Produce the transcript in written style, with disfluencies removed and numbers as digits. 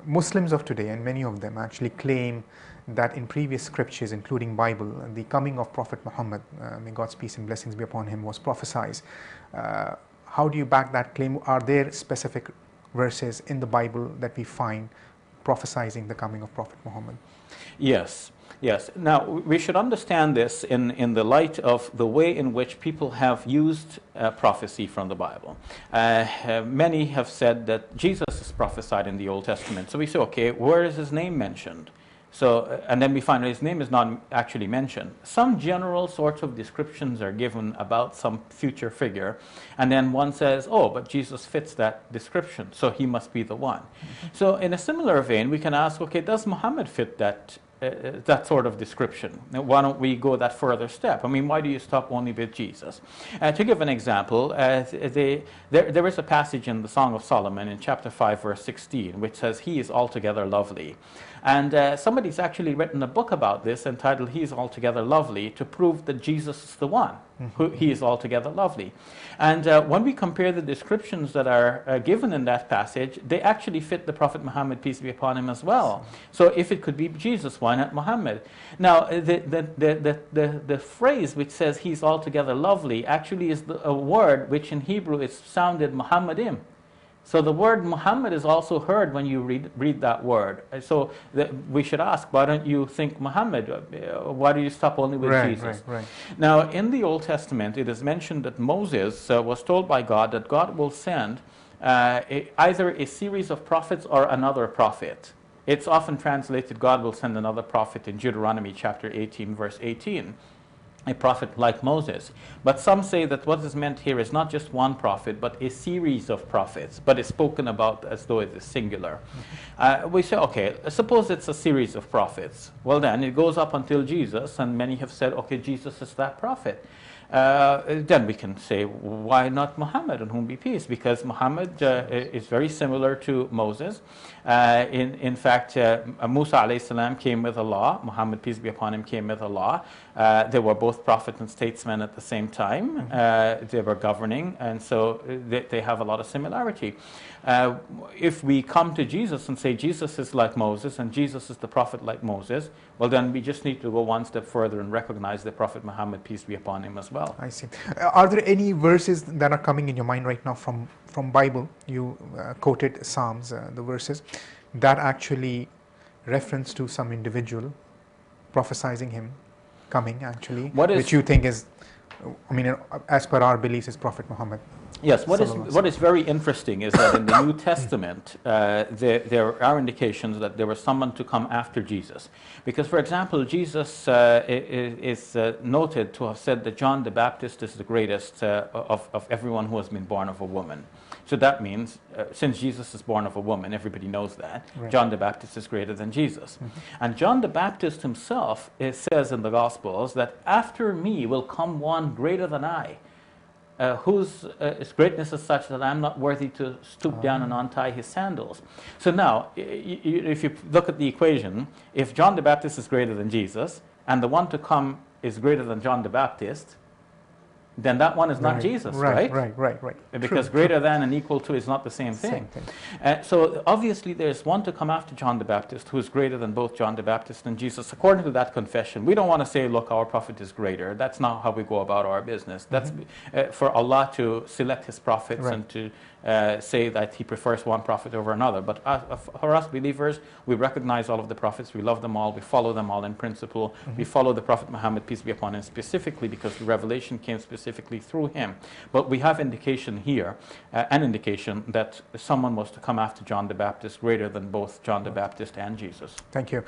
Muslims of today, and many of them actually claim that in previous scriptures, including Bible, the coming of Prophet Muhammad, may God's peace and blessings be upon him, was prophesied. How do you back that claim? Are there specific verses in the Bible that we find prophesizing the coming of Prophet Muhammad? Yes. Yes. Now, we should understand this in the light of the way in which people have used prophecy from the Bible. Many have said that Jesus is prophesied in the Old Testament. So we say, okay, where is his name mentioned? So, and then we find that his name is not actually mentioned. Some general sorts of descriptions are given about some future figure, and then one says, oh, but Jesus fits that description, so he must be the one. So in a similar vein, we can ask, okay, does Muhammad fit that sort of description? Now, why don't we go that further step? I mean, why do you stop only with Jesus? To give an example, there is a passage in the Song of Solomon in chapter 5, verse 16, which says, he is altogether lovely. And somebody's actually written a book about this entitled, He is Altogether Lovely, to prove that Jesus is the one. He is altogether lovely. And when we compare the descriptions that are given in that passage, they actually fit the Prophet Muhammad, peace be upon him, as well. So if it could be Jesus, why not Muhammad? Now, the phrase which says he's altogether lovely actually is a word which in Hebrew is sounded Muhammadim. So the word Muhammad is also heard when you read that word. So we should ask, why don't you think Muhammad? Why do you stop only with Jesus? Right. Now, in the Old Testament, it is mentioned that Moses was told by God that God will send either a series of prophets or another prophet. It's often translated, God will send another prophet in Deuteronomy chapter 18, verse 18. A prophet like Moses. But some say that what is meant here is not just one prophet, but a series of prophets, but it's spoken about as though it is singular. We say, okay, suppose it's a series of prophets. Well then, it goes up until Jesus, and many have said, okay, Jesus is that prophet. Then we can say, why not Muhammad, on whom be peace? Because Muhammad is very similar to Moses. In fact, Musa alayhi salam came with a law. Muhammad, peace be upon him, came with a law. They were both prophet and statesmen at the same time. They were governing, and so they have a lot of similarity. If we come to Jesus and say Jesus is like Moses and Jesus is the prophet like Moses, well then we just need to go one step further and recognize the Prophet Muhammad, peace be upon him, as well. I see. Are there any verses that are coming in your mind right now from Bible? You quoted Psalms, the verses, that actually reference to some individual prophesizing him coming, actually, which you think is, I mean, as per our beliefs, is Prophet Muhammad. Yes, what is very interesting is that in the New Testament, there are indications that there was someone to come after Jesus. Because, for example, Jesus is noted to have said that John the Baptist is the greatest of everyone who has been born of a woman. So that means, since Jesus is born of a woman, everybody knows that, right. John the Baptist is greater than Jesus. And John the Baptist himself says in the Gospels that after me will come one greater than I, whose greatness is such that I'm not worthy to stoop down and untie his sandals. So now, if you look at the equation, if John the Baptist is greater than Jesus, and the one to come is greater than John the Baptist, then that one is not Jesus, right? Right. Because greater than and equal to is not the same thing. So obviously there's one to come after John the Baptist who is greater than both John the Baptist and Jesus, according to that confession. We don't want to say, look, our prophet is greater. That's not how we go about our business. That's for Allah to select his prophets and to say that he prefers one prophet over another. But for us believers, we recognize all of the prophets, we love them all, we follow them all in principle. We follow the Prophet Muhammad, peace be upon him, specifically because the revelation came specifically through him. But we have indication here, an indication that someone was to come after John the Baptist greater than both John the Baptist and Jesus. Thank you.